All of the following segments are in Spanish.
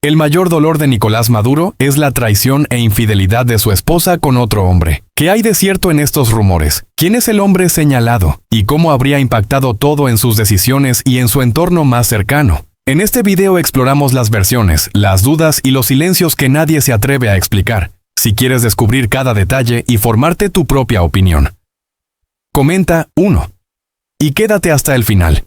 El mayor dolor de Nicolás Maduro es la traición e infidelidad de su esposa con otro hombre. ¿Qué hay de cierto en estos rumores? ¿Quién es el hombre señalado? ¿Y cómo habría impactado todo en sus decisiones y en su entorno más cercano? En este video exploramos las versiones, las dudas y los silencios que nadie se atreve a explicar. Si quieres descubrir cada detalle y formarte tu propia opinión. Comenta 1. Y quédate hasta el final.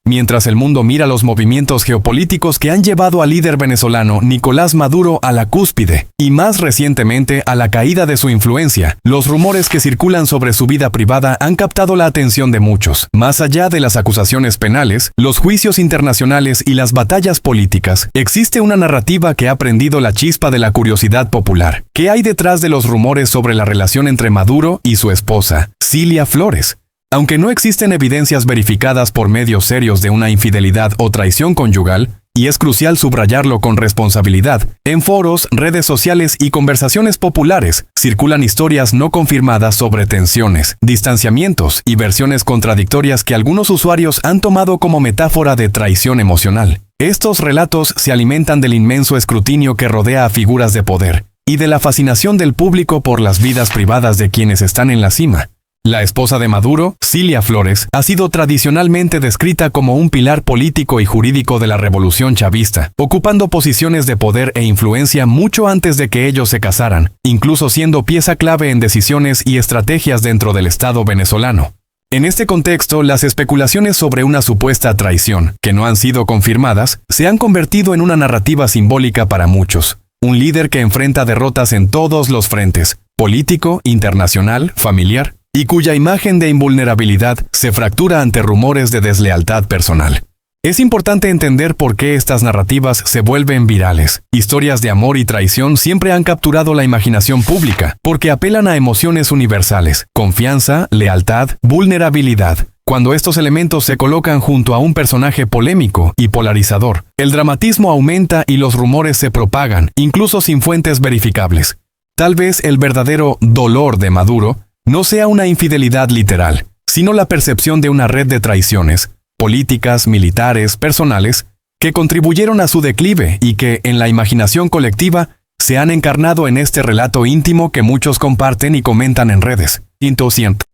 Mientras el mundo mira los movimientos geopolíticos que han llevado al líder venezolano Nicolás Maduro a la cúspide, y más recientemente a la caída de su influencia, los rumores que circulan sobre su vida privada han captado la atención de muchos. Más allá de las acusaciones penales, los juicios internacionales y las batallas políticas, existe una narrativa que ha prendido la chispa de la curiosidad popular. ¿Qué hay detrás de los rumores sobre la relación entre Maduro y su esposa, Cilia Flores? Aunque no existen evidencias verificadas por medios serios de una infidelidad o traición conyugal, y es crucial subrayarlo con responsabilidad, en foros, redes sociales y conversaciones populares circulan historias no confirmadas sobre tensiones, distanciamientos y versiones contradictorias que algunos usuarios han tomado como metáfora de traición emocional. Estos relatos se alimentan del inmenso escrutinio que rodea a figuras de poder, y de la fascinación del público por las vidas privadas de quienes están en la cima. La esposa de Maduro, Cilia Flores, ha sido tradicionalmente descrita como un pilar político y jurídico de la revolución chavista, ocupando posiciones de poder e influencia mucho antes de que ellos se casaran, incluso siendo pieza clave en decisiones y estrategias dentro del Estado venezolano. En este contexto, las especulaciones sobre una supuesta traición, que no han sido confirmadas, se han convertido en una narrativa simbólica para muchos. Un líder que enfrenta derrotas en todos los frentes, político, internacional, familiar, y cuya imagen de invulnerabilidad se fractura ante rumores de deslealtad personal. Es importante entender por qué estas narrativas se vuelven virales. Historias de amor y traición siempre han capturado la imaginación pública, porque apelan a emociones universales: confianza, lealtad, vulnerabilidad. Cuando estos elementos se colocan junto a un personaje polémico y polarizador, el dramatismo aumenta y los rumores se propagan, incluso sin fuentes verificables. Tal vez el verdadero dolor de Maduro no sea una infidelidad literal, sino la percepción de una red de traiciones, políticas, militares, personales, que contribuyeron a su declive y que, en la imaginación colectiva, se han encarnado en este relato íntimo que muchos comparten y comentan en redes.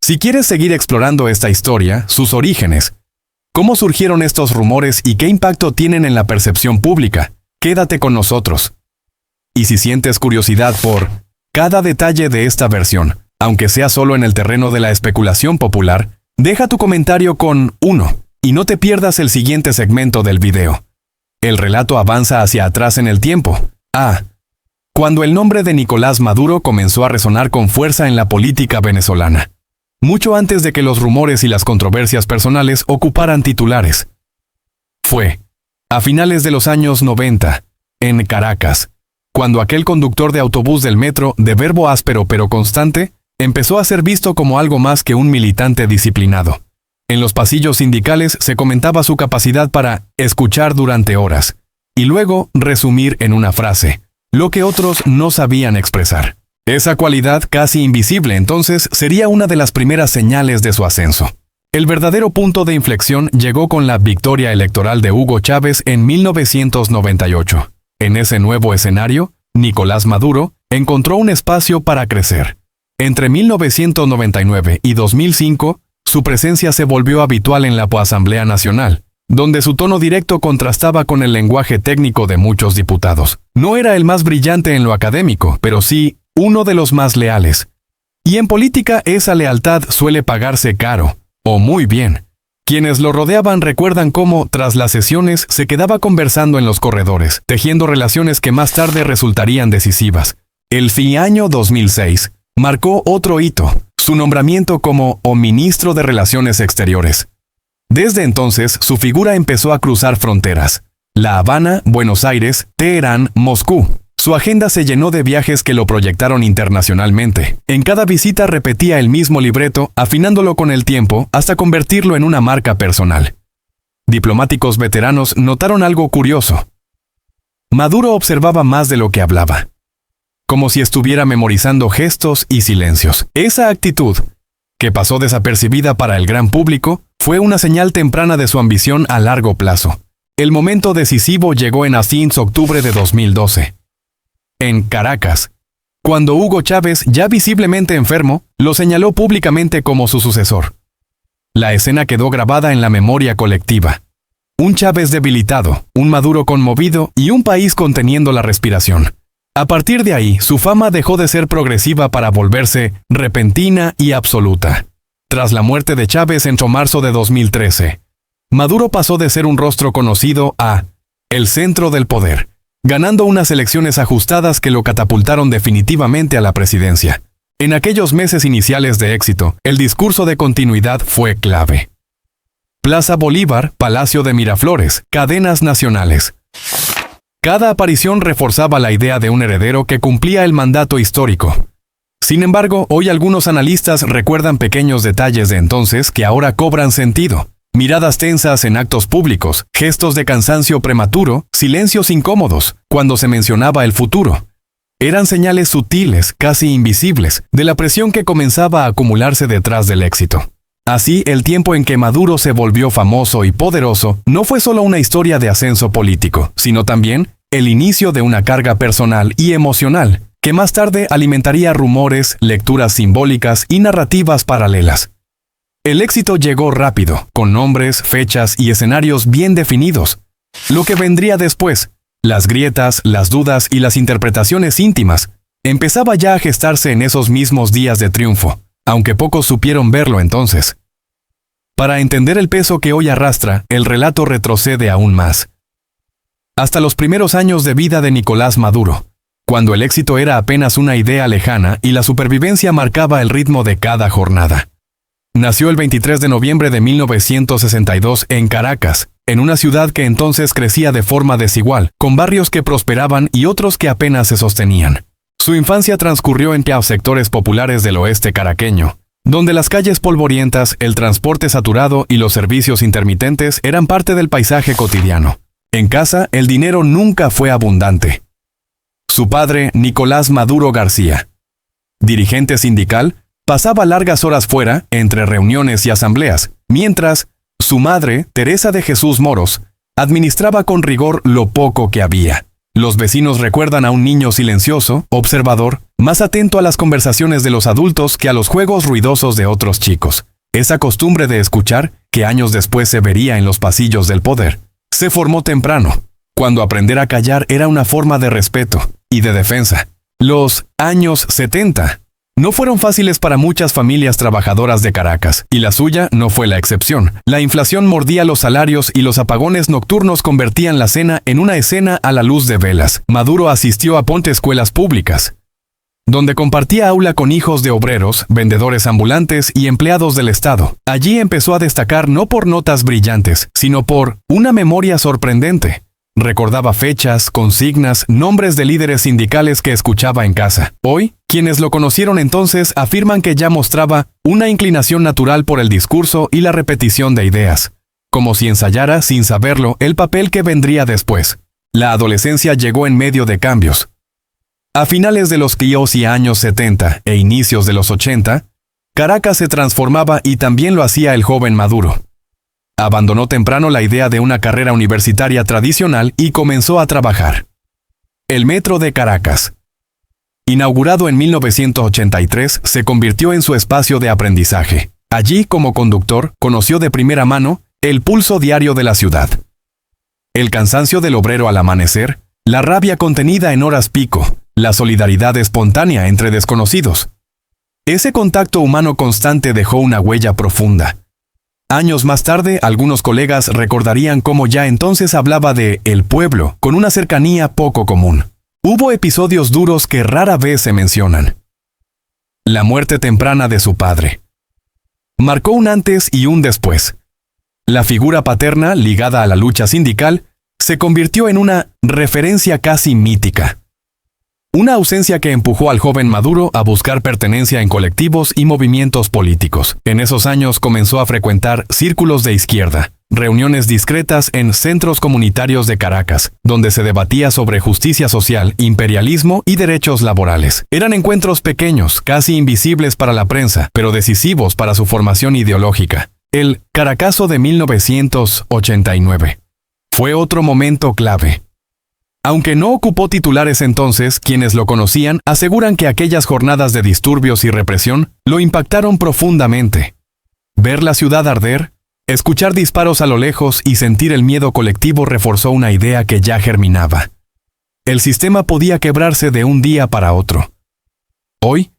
Si quieres seguir explorando esta historia, sus orígenes, cómo surgieron estos rumores y qué impacto tienen en la percepción pública, quédate con nosotros. Y si sientes curiosidad por cada detalle de esta versión, aunque sea solo en el terreno de la especulación popular, deja tu comentario con 1 y no te pierdas el siguiente segmento del video. El relato avanza hacia atrás en el tiempo. Cuando el nombre de Nicolás Maduro comenzó a resonar con fuerza en la política venezolana, mucho antes de que los rumores y las controversias personales ocuparan titulares. Fue a finales de los años 90, en Caracas, cuando aquel conductor de autobús del metro, de verbo áspero pero constante, empezó a ser visto como algo más que un militante disciplinado. En los pasillos sindicales se comentaba su capacidad para escuchar durante horas, y luego resumir en una frase lo que otros no sabían expresar. Esa cualidad, casi invisible entonces, sería una de las primeras señales de su ascenso. El verdadero punto de inflexión llegó con la victoria electoral de Hugo Chávez en 1998. En ese nuevo escenario, Nicolás Maduro encontró un espacio para crecer. Entre 1999 y 2005, su presencia se volvió habitual en la Asamblea Nacional, donde su tono directo contrastaba con el lenguaje técnico de muchos diputados. No era el más brillante en lo académico, pero sí uno de los más leales. Y en política esa lealtad suele pagarse caro, o muy bien. Quienes lo rodeaban recuerdan cómo, tras las sesiones, se quedaba conversando en los corredores, tejiendo relaciones que más tarde resultarían decisivas. El año 2006 marcó otro hito, su nombramiento como ministro de Relaciones Exteriores. Desde entonces, su figura empezó a cruzar fronteras. La Habana, Buenos Aires, Teherán, Moscú. Su agenda se llenó de viajes que lo proyectaron internacionalmente. En cada visita repetía el mismo libreto, afinándolo con el tiempo hasta convertirlo en una marca personal. Diplomáticos veteranos notaron algo curioso. Maduro observaba más de lo que hablaba, como si estuviera memorizando gestos y silencios. Esa actitud, que pasó desapercibida para el gran público, fue una señal temprana de su ambición a largo plazo. El momento decisivo llegó en Asís, octubre de 2012. En Caracas, cuando Hugo Chávez, ya visiblemente enfermo, lo señaló públicamente como su sucesor. La escena quedó grabada en la memoria colectiva. Un Chávez debilitado, un Maduro conmovido y un país conteniendo la respiración. A partir de ahí, su fama dejó de ser progresiva para volverse repentina y absoluta. Tras la muerte de Chávez en marzo de 2013, Maduro pasó de ser un rostro conocido a el centro del poder, ganando unas elecciones ajustadas que lo catapultaron definitivamente a la presidencia. En aquellos meses iniciales de éxito, el discurso de continuidad fue clave. Plaza Bolívar, Palacio de Miraflores, cadenas nacionales. Cada aparición reforzaba la idea de un heredero que cumplía el mandato histórico. Sin embargo, hoy algunos analistas recuerdan pequeños detalles de entonces que ahora cobran sentido. Miradas tensas en actos públicos, gestos de cansancio prematuro, silencios incómodos cuando se mencionaba el futuro. Eran señales sutiles, casi invisibles, de la presión que comenzaba a acumularse detrás del éxito. Así, el tiempo en que Maduro se volvió famoso y poderoso no fue solo una historia de ascenso político, sino también el inicio de una carga personal y emocional, que más tarde alimentaría rumores, lecturas simbólicas y narrativas paralelas. El éxito llegó rápido, con nombres, fechas y escenarios bien definidos. Lo que vendría después, las grietas, las dudas y las interpretaciones íntimas, empezaba ya a gestarse en esos mismos días de triunfo, aunque pocos supieron verlo entonces. Para entender el peso que hoy arrastra, el relato retrocede aún más. Hasta los primeros años de vida de Nicolás Maduro, cuando el éxito era apenas una idea lejana y la supervivencia marcaba el ritmo de cada jornada. Nació el 23 de noviembre de 1962 en Caracas, en una ciudad que entonces crecía de forma desigual, con barrios que prosperaban y otros que apenas se sostenían. Su infancia transcurrió en sectores populares del oeste caraqueño, donde las calles polvorientas, el transporte saturado y los servicios intermitentes eran parte del paisaje cotidiano. En casa, el dinero nunca fue abundante. Su padre, Nicolás Maduro García, dirigente sindical, pasaba largas horas fuera, entre reuniones y asambleas, mientras su madre, Teresa de Jesús Moros, administraba con rigor lo poco que había. Los vecinos recuerdan a un niño silencioso, observador, más atento a las conversaciones de los adultos que a los juegos ruidosos de otros chicos. Esa costumbre de escuchar, que años después se vería en los pasillos del poder, se formó temprano, cuando aprender a callar era una forma de respeto y de defensa. Los años 70 no fueron fáciles para muchas familias trabajadoras de Caracas, y la suya no fue la excepción. La inflación mordía los salarios y los apagones nocturnos convertían la cena en una escena a la luz de velas. Maduro asistió a escuelas públicas, donde compartía aula con hijos de obreros, vendedores ambulantes y empleados del Estado. Allí empezó a destacar no por notas brillantes, sino por una memoria sorprendente. Recordaba fechas, consignas, nombres de líderes sindicales que escuchaba en casa. Hoy, quienes lo conocieron entonces afirman que ya mostraba una inclinación natural por el discurso y la repetición de ideas, como si ensayara, sin saberlo, el papel que vendría después. La adolescencia llegó en medio de cambios. A finales de los años 70 e inicios de los 80, Caracas se transformaba y también lo hacía el joven Maduro. Abandonó temprano la idea de una carrera universitaria tradicional y comenzó a trabajar. El Metro de Caracas, inaugurado en 1983, se convirtió en su espacio de aprendizaje. Allí, como conductor, conoció de primera mano el pulso diario de la ciudad. El cansancio del obrero al amanecer, la rabia contenida en horas pico, la solidaridad espontánea entre desconocidos. Ese contacto humano constante dejó una huella profunda. Años más tarde, algunos colegas recordarían cómo ya entonces hablaba de el pueblo con una cercanía poco común. Hubo episodios duros que rara vez se mencionan. La muerte temprana de su padre marcó un antes y un después. La figura paterna, ligada a la lucha sindical, se convirtió en una referencia casi mítica. Una ausencia que empujó al joven Maduro a buscar pertenencia en colectivos y movimientos políticos. En esos años comenzó a frecuentar círculos de izquierda, reuniones discretas en centros comunitarios de Caracas, donde se debatía sobre justicia social, imperialismo y derechos laborales. Eran encuentros pequeños, casi invisibles para la prensa, pero decisivos para su formación ideológica. El Caracazo de 1989. fue otro momento clave. Aunque no ocupó titulares entonces, quienes lo conocían aseguran que aquellas jornadas de disturbios y represión lo impactaron profundamente. Ver la ciudad arder, escuchar disparos a lo lejos y sentir el miedo colectivo reforzó una idea que ya germinaba. El sistema podía quebrarse de un día para otro. Hoy,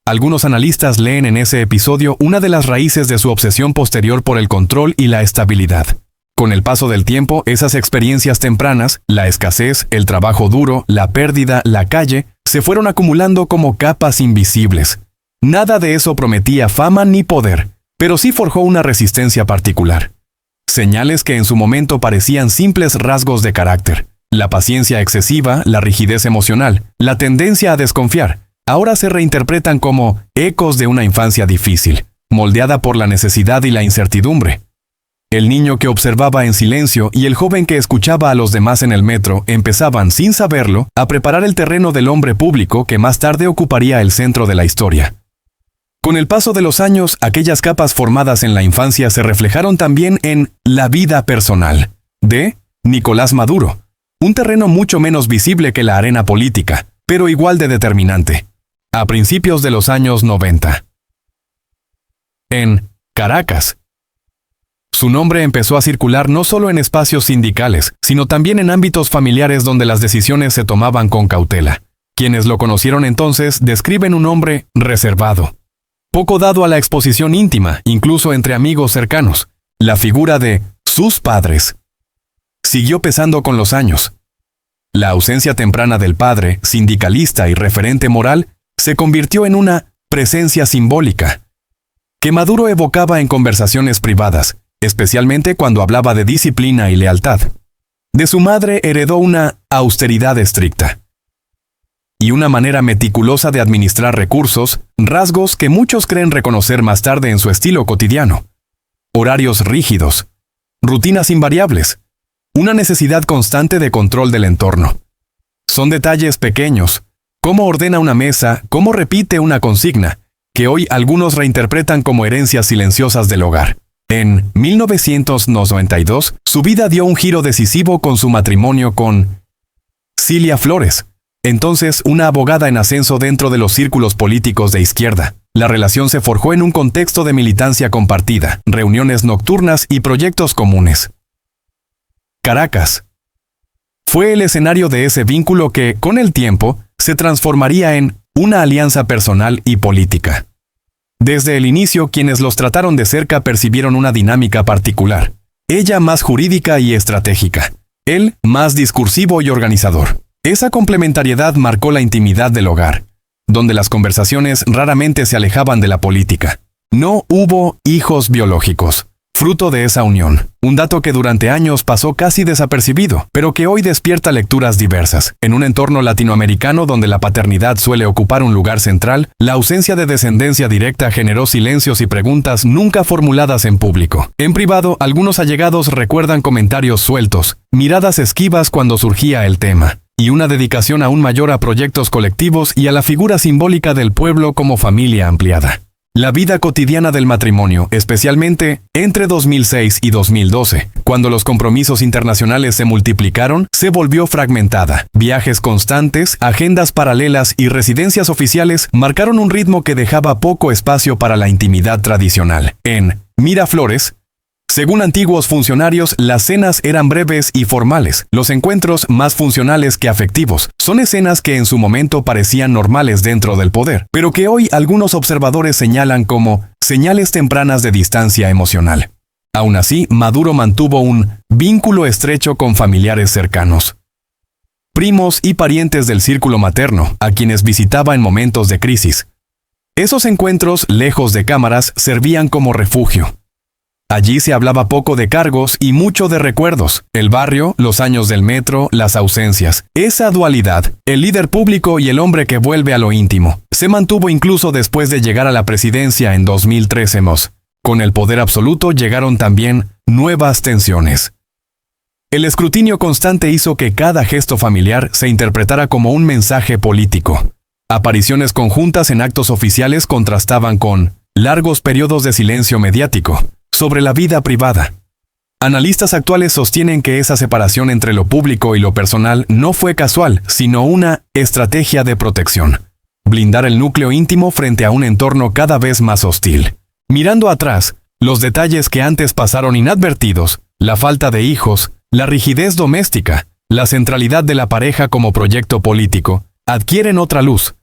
algunos analistas leen en ese episodio una de las raíces de su obsesión posterior por el control y la estabilidad. Con el paso del tiempo, esas experiencias tempranas, la escasez, el trabajo duro, la pérdida, la calle, se fueron acumulando como capas invisibles. Nada de eso prometía fama ni poder, pero sí forjó una resistencia particular. Señales que en su momento parecían simples rasgos de carácter. La paciencia excesiva, la rigidez emocional, la tendencia a desconfiar, ahora se reinterpretan como ecos de una infancia difícil, moldeada por la necesidad y la incertidumbre. El niño que observaba en silencio y el joven que escuchaba a los demás en el metro empezaban, sin saberlo, a preparar el terreno del hombre público que más tarde ocuparía el centro de la historia. Con el paso de los años, aquellas capas formadas en la infancia se reflejaron también en La vida personal, de Nicolás Maduro, un terreno mucho menos visible que la arena política, pero igual de determinante, a principios de los años 90. En Caracas, su nombre empezó a circular no solo en espacios sindicales, sino también en ámbitos familiares donde las decisiones se tomaban con cautela. Quienes lo conocieron entonces describen un hombre reservado, poco dado a la exposición íntima, incluso entre amigos cercanos. La figura de sus padres siguió pesando con los años. La ausencia temprana del padre, sindicalista y referente moral, se convirtió en una presencia simbólica, que Maduro evocaba en conversaciones privadas, especialmente cuando hablaba de disciplina y lealtad. De su madre heredó una austeridad estricta y una manera meticulosa de administrar recursos, rasgos que muchos creen reconocer más tarde en su estilo cotidiano. Horarios rígidos, rutinas invariables, una necesidad constante de control del entorno. Son detalles pequeños, cómo ordena una mesa, cómo repite una consigna, que hoy algunos reinterpretan como herencias silenciosas del hogar. En 1992, su vida dio un giro decisivo con su matrimonio con Cilia Flores, entonces una abogada en ascenso dentro de los círculos políticos de izquierda. La relación se forjó en un contexto de militancia compartida, reuniones nocturnas y proyectos comunes. Caracas fue el escenario de ese vínculo que, con el tiempo, se transformaría en una alianza personal y política. Desde el inicio, quienes los trataron de cerca percibieron una dinámica particular. Ella más jurídica y estratégica. Él más discursivo y organizador. Esa complementariedad marcó la intimidad del hogar, donde las conversaciones raramente se alejaban de la política. No hubo hijos biológicos, fruto de esa unión. Un dato que durante años pasó casi desapercibido, pero que hoy despierta lecturas diversas. En un entorno latinoamericano donde la paternidad suele ocupar un lugar central, la ausencia de descendencia directa generó silencios y preguntas nunca formuladas en público. En privado, algunos allegados recuerdan comentarios sueltos, miradas esquivas cuando surgía el tema, y una dedicación aún mayor a proyectos colectivos y a la figura simbólica del pueblo como familia ampliada. La vida cotidiana del matrimonio, especialmente entre 2006 y 2012, cuando los compromisos internacionales se multiplicaron, se volvió fragmentada. Viajes constantes, agendas paralelas y residencias oficiales marcaron un ritmo que dejaba poco espacio para la intimidad tradicional. En Miraflores, según antiguos funcionarios, las cenas eran breves y formales, los encuentros más funcionales que afectivos. Son escenas que en su momento parecían normales dentro del poder, pero que hoy algunos observadores señalan como señales tempranas de distancia emocional. Aún así, Maduro mantuvo un vínculo estrecho con familiares cercanos, primos y parientes del círculo materno, a quienes visitaba en momentos de crisis. Esos encuentros, lejos de cámaras, servían como refugio. Allí se hablaba poco de cargos y mucho de recuerdos, el barrio, los años del metro, las ausencias. Esa dualidad, el líder público y el hombre que vuelve a lo íntimo, se mantuvo incluso después de llegar a la presidencia en 2013. Con el poder absoluto llegaron también nuevas tensiones. El escrutinio constante hizo que cada gesto familiar se interpretara como un mensaje político. Apariciones conjuntas en actos oficiales contrastaban con largos periodos de silencio mediático sobre la vida privada. Analistas actuales sostienen que esa separación entre lo público y lo personal no fue casual, sino una estrategia de protección. Blindar el núcleo íntimo frente a un entorno cada vez más hostil. Mirando atrás, los detalles que antes pasaron inadvertidos, la falta de hijos, la rigidez doméstica, la centralidad de la pareja como proyecto político, adquieren otra luz.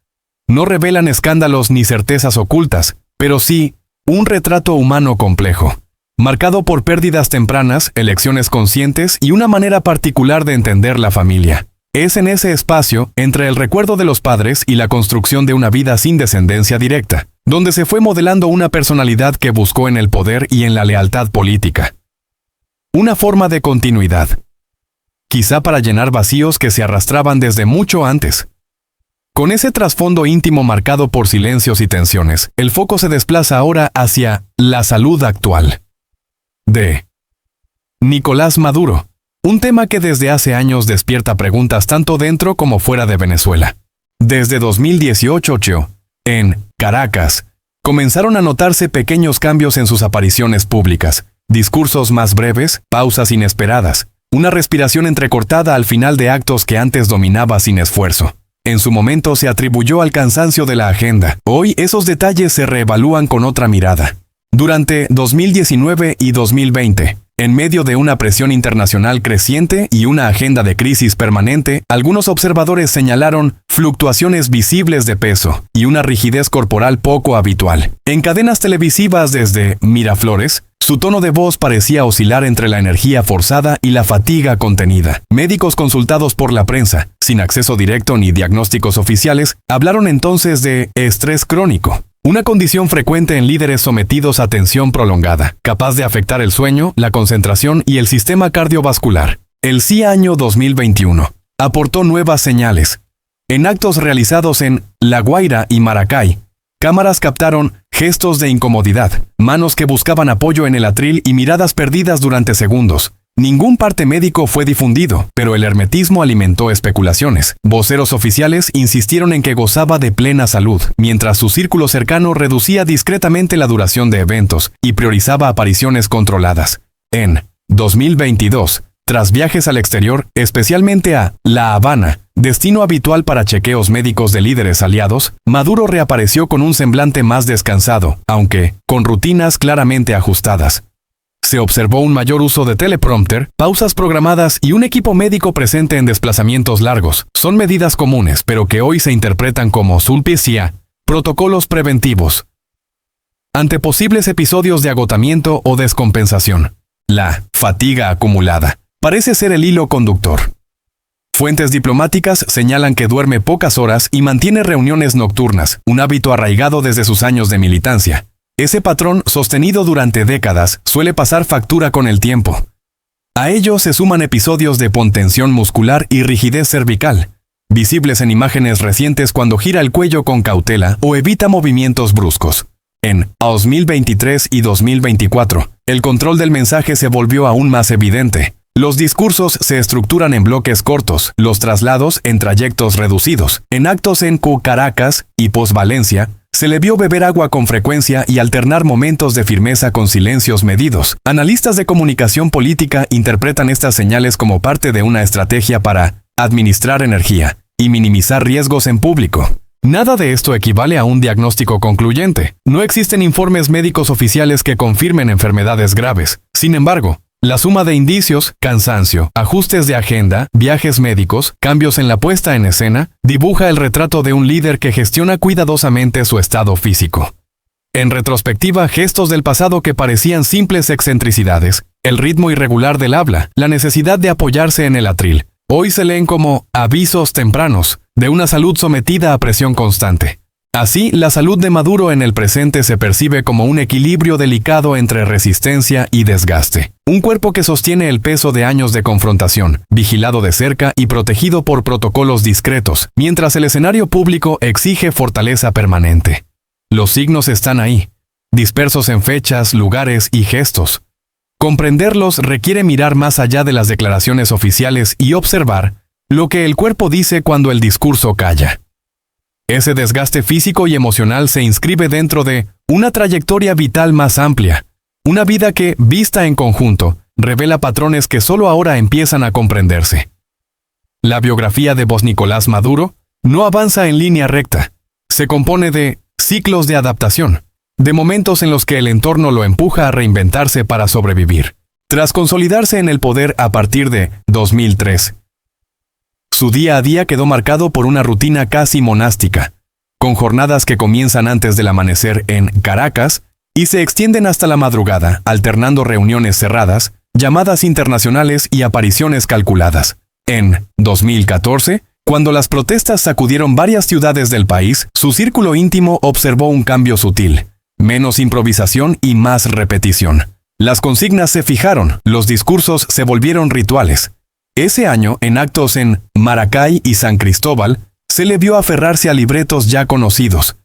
No revelan escándalos ni certezas ocultas, pero sí un retrato humano complejo, marcado por pérdidas tempranas, elecciones conscientes y una manera particular de entender la familia. Es en ese espacio, entre el recuerdo de los padres y la construcción de una vida sin descendencia directa, donde se fue modelando una personalidad que buscó en el poder y en la lealtad política. Una forma de continuidad. Quizá para llenar vacíos que se arrastraban desde mucho antes. Con ese trasfondo íntimo marcado por silencios y tensiones, el foco se desplaza ahora hacia la salud actual. De Nicolás Maduro. Un tema que desde hace años despierta preguntas tanto dentro como fuera de Venezuela. Desde 2018, en Caracas, comenzaron a notarse pequeños cambios en sus apariciones públicas, discursos más breves, pausas inesperadas, una respiración entrecortada al final de actos que antes dominaba sin esfuerzo. En su momento se atribuyó al cansancio de la agenda. Hoy esos detalles se reevalúan con otra mirada. Durante 2019 y 2020, en medio de una presión internacional creciente y una agenda de crisis permanente, algunos observadores señalaron fluctuaciones visibles de peso y una rigidez corporal poco habitual. En cadenas televisivas desde Miraflores, su tono de voz parecía oscilar entre la energía forzada y la fatiga contenida. Médicos consultados por la prensa, sin acceso directo ni diagnósticos oficiales, hablaron entonces de estrés crónico. Una condición frecuente en líderes sometidos a tensión prolongada, capaz de afectar el sueño, la concentración y el sistema cardiovascular. El sí año 2021 aportó nuevas señales. En actos realizados en La Guaira y Maracay, cámaras captaron gestos de incomodidad, manos que buscaban apoyo en el atril y miradas perdidas durante segundos. Ningún parte médico fue difundido, pero el hermetismo alimentó especulaciones. Voceros oficiales insistieron en que gozaba de plena salud, mientras su círculo cercano reducía discretamente la duración de eventos y priorizaba apariciones controladas. En 2022, tras viajes al exterior, especialmente a La Habana, destino habitual para chequeos médicos de líderes aliados, Maduro reapareció con un semblante más descansado, aunque con rutinas claramente ajustadas. Se observó un mayor uso de teleprompter, pausas programadas y un equipo médico presente en desplazamientos largos. Son medidas comunes, pero que hoy se interpretan como sulpicia, protocolos preventivos. Ante posibles episodios de agotamiento o descompensación, la fatiga acumulada parece ser el hilo conductor. Fuentes diplomáticas señalan que duerme pocas horas y mantiene reuniones nocturnas, un hábito arraigado desde sus años de militancia. Ese patrón, sostenido durante décadas, suele pasar factura con el tiempo. A ello se suman episodios de pontensión muscular y rigidez cervical, visibles en imágenes recientes cuando gira el cuello con cautela o evita movimientos bruscos. En 2023 y 2024, el control del mensaje se volvió aún más evidente. Los discursos se estructuran en bloques cortos, los traslados en trayectos reducidos. En actos en Caracas y Post-Valencia, se le vio beber agua con frecuencia y alternar momentos de firmeza con silencios medidos. Analistas de comunicación política interpretan estas señales como parte de una estrategia para administrar energía y minimizar riesgos en público. Nada de esto equivale a un diagnóstico concluyente. No existen informes médicos oficiales que confirmen enfermedades graves. Sin embargo, la suma de indicios, cansancio, ajustes de agenda, viajes médicos, cambios en la puesta en escena, dibuja el retrato de un líder que gestiona cuidadosamente su estado físico. En retrospectiva, gestos del pasado que parecían simples excentricidades, el ritmo irregular del habla, la necesidad de apoyarse en el atril, hoy se leen como avisos tempranos de una salud sometida a presión constante. Así, la salud de Maduro en el presente se percibe como un equilibrio delicado entre resistencia y desgaste. Un cuerpo que sostiene el peso de años de confrontación, vigilado de cerca y protegido por protocolos discretos, mientras el escenario público exige fortaleza permanente. Los signos están ahí, dispersos en fechas, lugares y gestos. Comprenderlos requiere mirar más allá de las declaraciones oficiales y observar lo que el cuerpo dice cuando el discurso calla. Ese desgaste físico y emocional se inscribe dentro de una trayectoria vital más amplia, una vida que, vista en conjunto, revela patrones que solo ahora empiezan a comprenderse. La biografía de Nicolás Maduro no avanza en línea recta. Se compone de ciclos de adaptación, de momentos en los que el entorno lo empuja a reinventarse para sobrevivir, tras consolidarse en el poder a partir de 2003. Su día a día quedó marcado por una rutina casi monástica, con jornadas que comienzan antes del amanecer en Caracas y se extienden hasta la madrugada, alternando reuniones cerradas, llamadas internacionales y apariciones calculadas. En 2014, cuando las protestas sacudieron varias ciudades del país, su círculo íntimo observó un cambio sutil, menos improvisación y más repetición. Las consignas se fijaron, los discursos se volvieron rituales. Ese año, en actos en Maracay y San Cristóbal, se le vio aferrarse a libretos ya conocidos,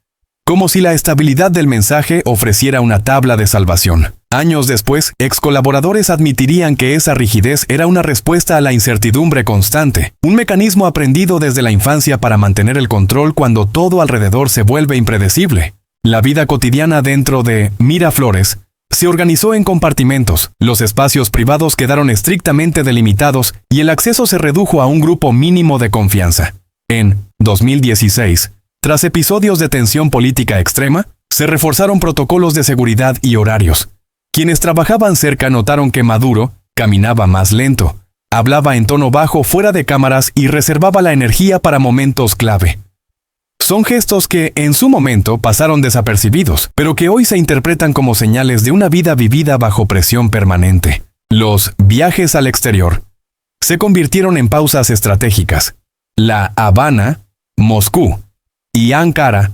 como si la estabilidad del mensaje ofreciera una tabla de salvación. Años después, ex colaboradores admitirían que esa rigidez era una respuesta a la incertidumbre constante, un mecanismo aprendido desde la infancia para mantener el control cuando todo alrededor se vuelve impredecible. La vida cotidiana dentro de Miraflores se organizó en compartimentos, los espacios privados quedaron estrictamente delimitados y el acceso se redujo a un grupo mínimo de confianza. En 2016, tras episodios de tensión política extrema, se reforzaron protocolos de seguridad y horarios. Quienes trabajaban cerca notaron que Maduro caminaba más lento, hablaba en tono bajo fuera de cámaras y reservaba la energía para momentos clave. Son gestos que, en su momento, pasaron desapercibidos, pero que hoy se interpretan como señales de una vida vivida bajo presión permanente. Los viajes al exterior se convirtieron en pausas estratégicas. La Habana, Moscú y Ankara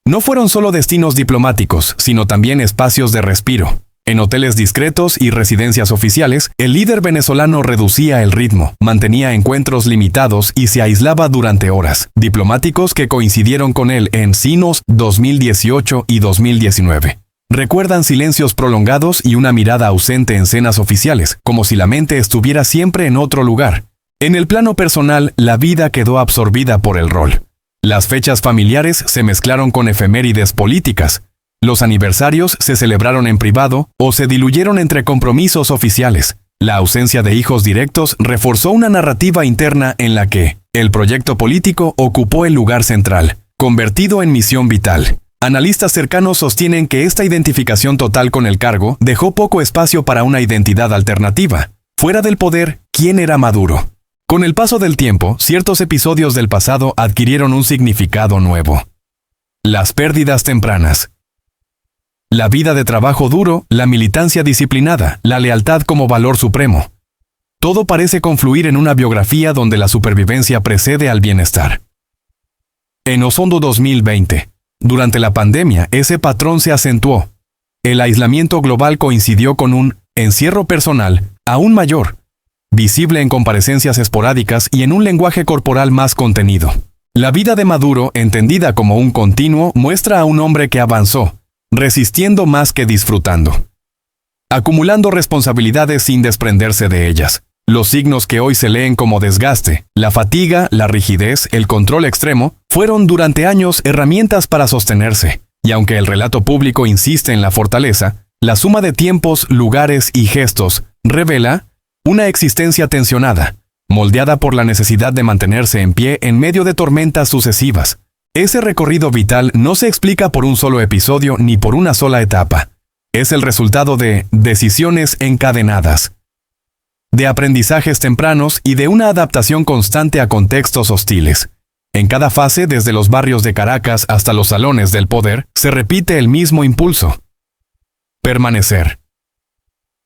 no fueron solo destinos diplomáticos, sino también espacios de respiro. En hoteles discretos y residencias oficiales, el líder venezolano reducía el ritmo, mantenía encuentros limitados y se aislaba durante horas. Diplomáticos que coincidieron con él en Sinos 2018 y 2019. Recuerdan silencios prolongados y una mirada ausente en cenas oficiales, como si la mente estuviera siempre en otro lugar. En el plano personal, la vida quedó absorbida por el rol. Las fechas familiares se mezclaron con efemérides políticas. Los aniversarios se celebraron en privado o se diluyeron entre compromisos oficiales. La ausencia de hijos directos reforzó una narrativa interna en la que el proyecto político ocupó el lugar central, convertido en misión vital. Analistas cercanos sostienen que esta identificación total con el cargo dejó poco espacio para una identidad alternativa. Fuera del poder, ¿quién era Maduro? Con el paso del tiempo, ciertos episodios del pasado adquirieron un significado nuevo. Las pérdidas tempranas. La vida de trabajo duro, la militancia disciplinada, la lealtad como valor supremo. Todo parece confluir en una biografía donde la supervivencia precede al bienestar. En Osondo 2020, durante la pandemia, ese patrón se acentuó. El aislamiento global coincidió con un encierro personal aún mayor, visible en comparecencias esporádicas y en un lenguaje corporal más contenido. La vida de Maduro, entendida como un continuo, muestra a un hombre que avanzó, resistiendo más que disfrutando, acumulando responsabilidades sin desprenderse de ellas. Los signos que hoy se leen como desgaste, la fatiga, la rigidez, el control extremo, fueron durante años herramientas para sostenerse, y aunque el relato público insiste en la fortaleza, la suma de tiempos, lugares y gestos revela una existencia tensionada, moldeada por la necesidad de mantenerse en pie en medio de tormentas sucesivas. Ese recorrido vital no se explica por un solo episodio ni por una sola etapa. Es el resultado de decisiones encadenadas, de aprendizajes tempranos y de una adaptación constante a contextos hostiles. En cada fase, desde los barrios de Caracas hasta los salones del poder, se repite el mismo impulso: permanecer.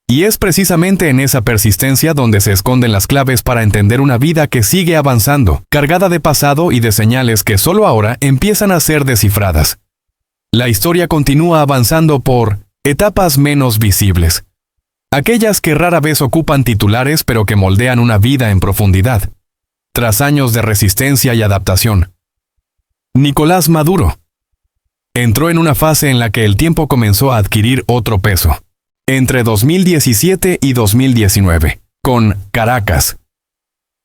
Y es precisamente en esa persistencia donde se esconden las claves para entender una vida que sigue avanzando, cargada de pasado y de señales que solo ahora empiezan a ser descifradas. La historia continúa avanzando por etapas menos visibles, aquellas que rara vez ocupan titulares pero que moldean una vida en profundidad. Tras años de resistencia y adaptación, Nicolás Maduro entró en una fase en la que el tiempo comenzó a adquirir otro peso. Entre 2017 y 2019, con Caracas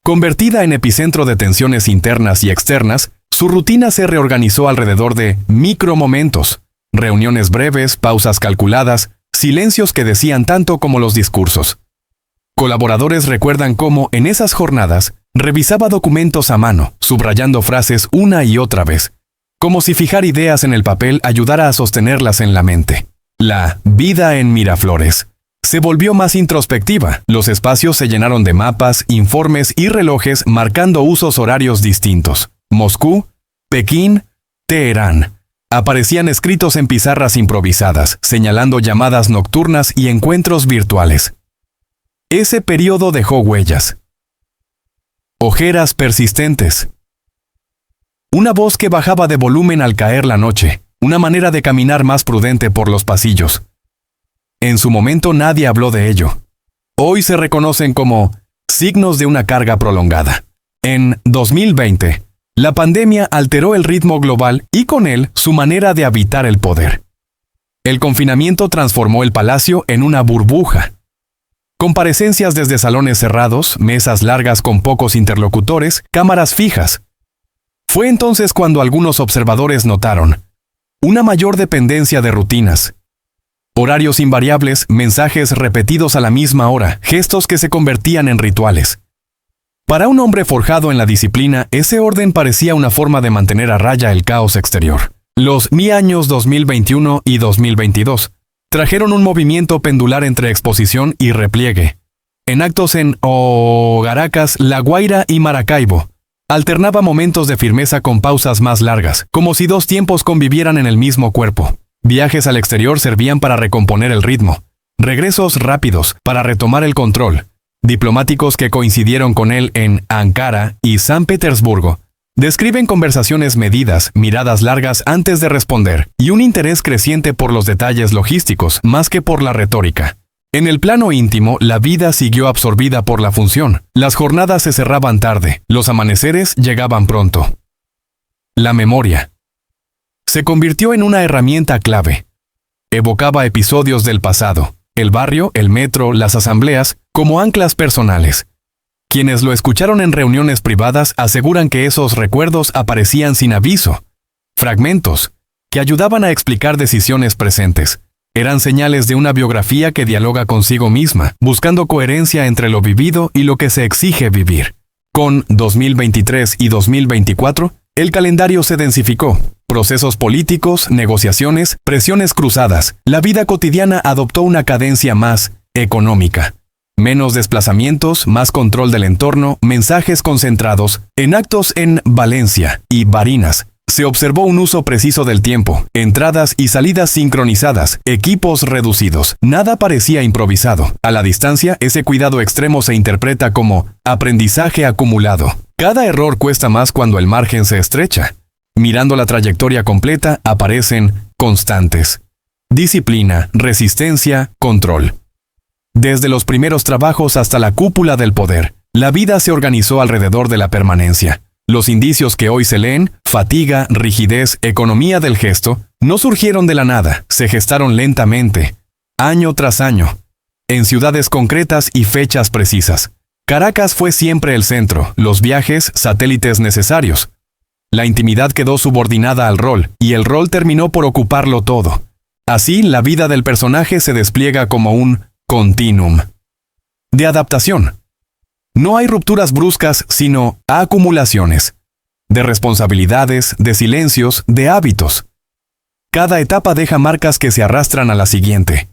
convertida en epicentro de tensiones internas y externas, su rutina se reorganizó alrededor de micromomentos, reuniones breves, pausas calculadas, silencios que decían tanto como los discursos. Colaboradores recuerdan cómo, en esas jornadas, revisaba documentos a mano, subrayando frases una y otra vez, como si fijar ideas en el papel ayudara a sostenerlas en la mente. La vida en Miraflores se volvió más introspectiva. Los espacios se llenaron de mapas, informes y relojes marcando usos horarios distintos. Moscú, Pekín, Teherán. Aparecían escritos en pizarras improvisadas, señalando llamadas nocturnas y encuentros virtuales. Ese periodo dejó huellas. Ojeras persistentes. Una voz que bajaba de volumen al caer la noche, una manera de caminar más prudente por los pasillos. En su momento nadie habló de ello. Hoy se reconocen como signos de una carga prolongada. En 2020, la pandemia alteró el ritmo global y con él su manera de habitar el poder. El confinamiento transformó el palacio en una burbuja. Comparecencias desde salones cerrados, mesas largas con pocos interlocutores, cámaras fijas. Fue entonces cuando algunos observadores notaron una mayor dependencia de rutinas. Horarios invariables, mensajes repetidos a la misma hora, gestos que se convertían en rituales. Para un hombre forjado en la disciplina, ese orden parecía una forma de mantener a raya el caos exterior. Los años 2021 y 2022 trajeron un movimiento pendular entre exposición y repliegue. En actos en Caracas, La Guaira y Maracaibo, alternaba momentos de firmeza con pausas más largas, como si dos tiempos convivieran en el mismo cuerpo. Viajes al exterior servían para recomponer el ritmo. Regresos rápidos para retomar el control. Diplomáticos que coincidieron con él en Ankara y San Petersburgo describen conversaciones medidas, miradas largas antes de responder, y un interés creciente por los detalles logísticos más que por la retórica. En el plano íntimo, la vida siguió absorbida por la función. Las jornadas se cerraban tarde, los amaneceres llegaban pronto. La memoria se convirtió en una herramienta clave. Evocaba episodios del pasado, el barrio, el metro, las asambleas, como anclas personales. Quienes lo escucharon en reuniones privadas aseguran que esos recuerdos aparecían sin aviso. Fragmentos, que ayudaban a explicar decisiones presentes. Eran señales de una biografía que dialoga consigo misma, buscando coherencia entre lo vivido y lo que se exige vivir. Con 2023 y 2024, el calendario se densificó. Procesos políticos, negociaciones, presiones cruzadas. La vida cotidiana adoptó una cadencia más económica. Menos desplazamientos, más control del entorno, mensajes concentrados. En actos en Valencia y Barinas, se observó un uso preciso del tiempo, entradas y salidas sincronizadas, equipos reducidos. Nada parecía improvisado. A la distancia, ese cuidado extremo se interpreta como aprendizaje acumulado. Cada error cuesta más cuando el margen se estrecha. Mirando la trayectoria completa, aparecen constantes. Disciplina, resistencia, control. Desde los primeros trabajos hasta la cúpula del poder, la vida se organizó alrededor de la permanencia. Los indicios que hoy se leen, fatiga, rigidez, economía del gesto, no surgieron de la nada, se gestaron lentamente, año tras año, en ciudades concretas y fechas precisas. Caracas fue siempre el centro, los viajes, satélites necesarios. La intimidad quedó subordinada al rol, y el rol terminó por ocuparlo todo. Así, la vida del personaje se despliega como un continuum de adaptación. No hay rupturas bruscas, sino acumulaciones de responsabilidades, de silencios, de hábitos. Cada etapa deja marcas que se arrastran a la siguiente.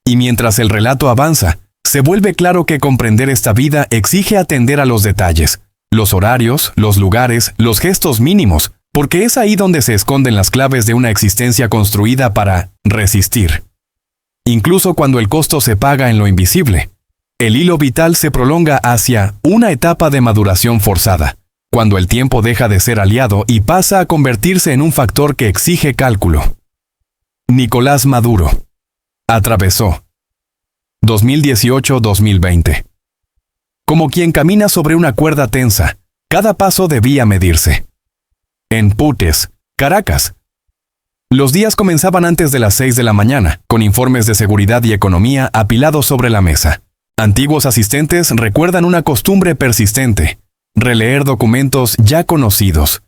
Y mientras el relato avanza, se vuelve claro que comprender esta vida exige atender a los detalles, los horarios, los lugares, los gestos mínimos, porque es ahí donde se esconden las claves de una existencia construida para resistir. Incluso cuando el costo se paga en lo invisible, el hilo vital se prolonga hacia una etapa de maduración forzada, cuando el tiempo deja de ser aliado y pasa a convertirse en un factor que exige cálculo. Nicolás Maduro atravesó 2018-2020. Como quien camina sobre una cuerda tensa, cada paso debía medirse. En Putes, Caracas. Los días comenzaban antes de las 6 de la mañana, con informes de seguridad y economía apilados sobre la mesa. Antiguos asistentes recuerdan una costumbre persistente: releer documentos ya conocidos,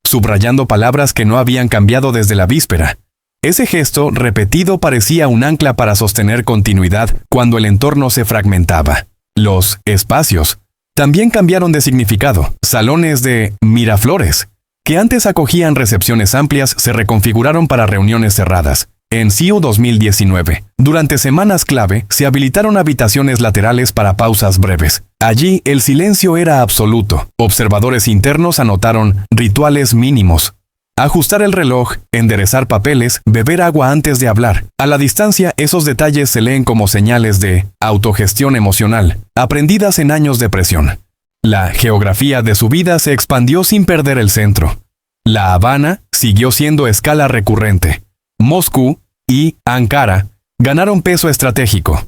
subrayando palabras que no habían cambiado desde la víspera. Ese gesto repetido parecía un ancla para sostener continuidad cuando el entorno se fragmentaba. Los espacios también cambiaron de significado. Salones de Miraflores, que antes acogían recepciones amplias, se reconfiguraron para reuniones cerradas. En CIU 2019, durante semanas clave, se habilitaron habitaciones laterales para pausas breves. Allí, el silencio era absoluto. Observadores internos anotaron rituales mínimos. Ajustar el reloj, enderezar papeles, beber agua antes de hablar. A la distancia, esos detalles se leen como señales de autogestión emocional, aprendidas en años de presión. La geografía de su vida se expandió sin perder el centro. La Habana siguió siendo escala recurrente. Moscú y Ankara ganaron peso estratégico.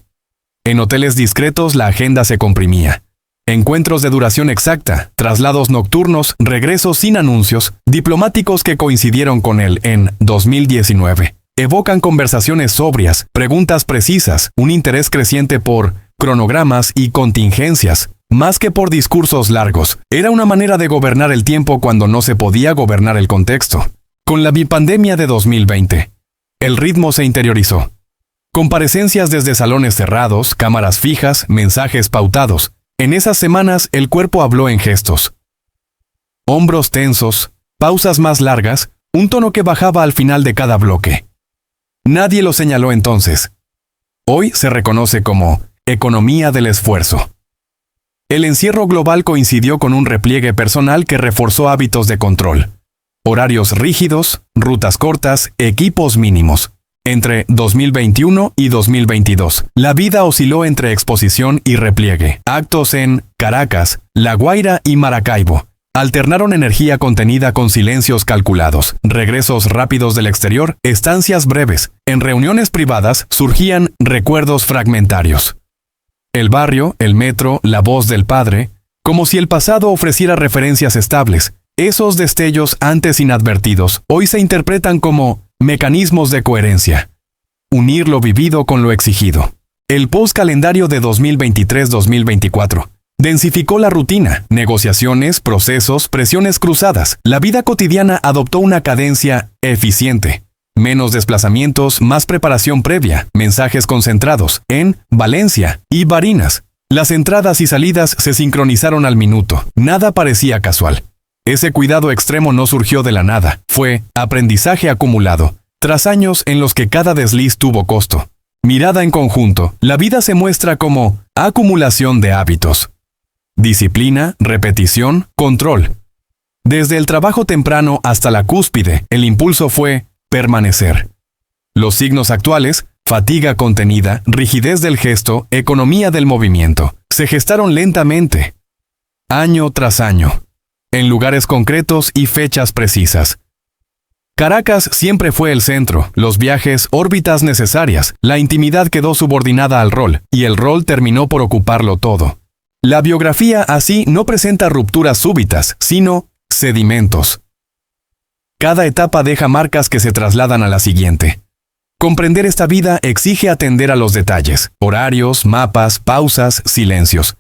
En hoteles discretos la agenda se comprimía. Encuentros de duración exacta, traslados nocturnos, regresos sin anuncios, diplomáticos que coincidieron con él en 2019. Evocan conversaciones sobrias, preguntas precisas, un interés creciente por cronogramas y contingencias, más que por discursos largos. Era una manera de gobernar el tiempo cuando no se podía gobernar el contexto. Con la bipandemia de 2020, el ritmo se interiorizó. Comparecencias desde salones cerrados, cámaras fijas, mensajes pautados. En esas semanas el cuerpo habló en gestos. Hombros tensos, pausas más largas, un tono que bajaba al final de cada bloque. Nadie lo señaló entonces. Hoy se reconoce como economía del esfuerzo. El encierro global coincidió con un repliegue personal que reforzó hábitos de control. Horarios rígidos, rutas cortas, equipos mínimos. Entre 2021 y 2022, la vida osciló entre exposición y repliegue. Actos en Caracas, La Guaira y Maracaibo alternaron energía contenida con silencios calculados, regresos rápidos del exterior, estancias breves. En reuniones privadas surgían recuerdos fragmentarios. El barrio, el metro, la voz del padre, como si el pasado ofreciera referencias estables. Esos destellos antes inadvertidos hoy se interpretan como mecanismos de coherencia. Unir lo vivido con lo exigido. El post-calendario de 2023-2024 densificó la rutina, negociaciones, procesos, presiones cruzadas. La vida cotidiana adoptó una cadencia eficiente. Menos desplazamientos, más preparación previa, mensajes concentrados en Valencia y Barinas. Las entradas y salidas se sincronizaron al minuto. Nada parecía casual. Ese cuidado extremo no surgió de la nada, fue aprendizaje acumulado, tras años en los que cada desliz tuvo costo. Mirada en conjunto, la vida se muestra como acumulación de hábitos. Disciplina, repetición, control. Desde el trabajo temprano hasta la cúspide, el impulso fue permanecer. Los signos actuales, fatiga contenida, rigidez del gesto, economía del movimiento, se gestaron lentamente, año tras año, en lugares concretos y fechas precisas. Caracas siempre fue el centro, los viajes, órbitas necesarias, la intimidad quedó subordinada al rol, y el rol terminó por ocuparlo todo. La biografía así no presenta rupturas súbitas, sino sedimentos. Cada etapa deja marcas que se trasladan a la siguiente. Comprender esta vida exige atender a los detalles, horarios, mapas, pausas, silencios.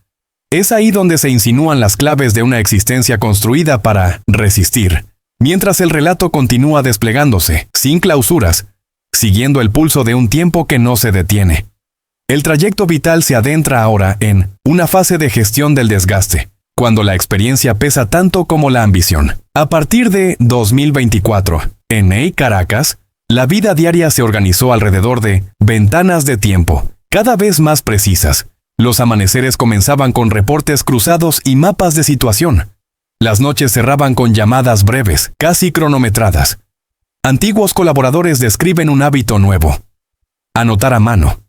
Es ahí donde se insinúan las claves de una existencia construida para resistir, mientras el relato continúa desplegándose, sin clausuras, siguiendo el pulso de un tiempo que no se detiene. El trayecto vital se adentra ahora en una fase de gestión del desgaste, cuando la experiencia pesa tanto como la ambición. A partir de 2024, en Caracas, la vida diaria se organizó alrededor de ventanas de tiempo, cada vez más precisas. Los amaneceres comenzaban con reportes cruzados y mapas de situación. Las noches cerraban con llamadas breves, casi cronometradas. Antiguos colaboradores describen un hábito nuevo. Anotar a mano.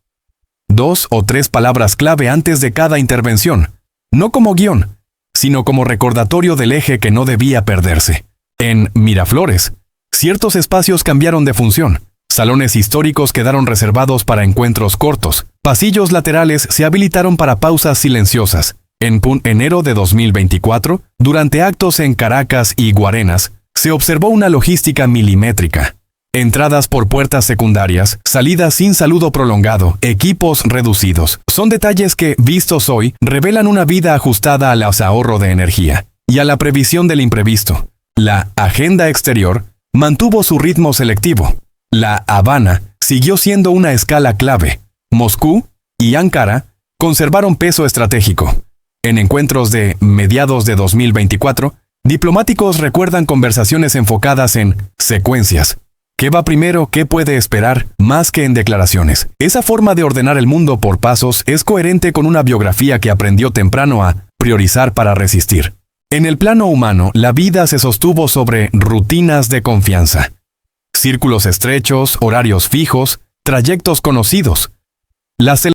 2 o 3 palabras clave antes de cada intervención, no como guión, sino como recordatorio del eje que no debía perderse. En Miraflores, ciertos espacios cambiaron de función. Salones históricos quedaron reservados para encuentros cortos. Pasillos laterales se habilitaron para pausas silenciosas. En enero de 2024, durante actos en Caracas y Guarenas, se observó una logística milimétrica. Entradas por puertas secundarias, salidas sin saludo prolongado, equipos reducidos. Son detalles que, vistos hoy, revelan una vida ajustada al ahorro de energía y a la previsión del imprevisto. La agenda exterior mantuvo su ritmo selectivo. La Habana siguió siendo una escala clave. Moscú y Ankara conservaron peso estratégico. En encuentros de mediados de 2024, diplomáticos recuerdan conversaciones enfocadas en secuencias. ¿Qué va primero? ¿Qué puede esperar? Más que en declaraciones. Esa forma de ordenar el mundo por pasos es coherente con una biografía que aprendió temprano a priorizar para resistir. En el plano humano, la vida se sostuvo sobre rutinas de confianza. Círculos estrechos, horarios fijos, trayectos conocidos. Las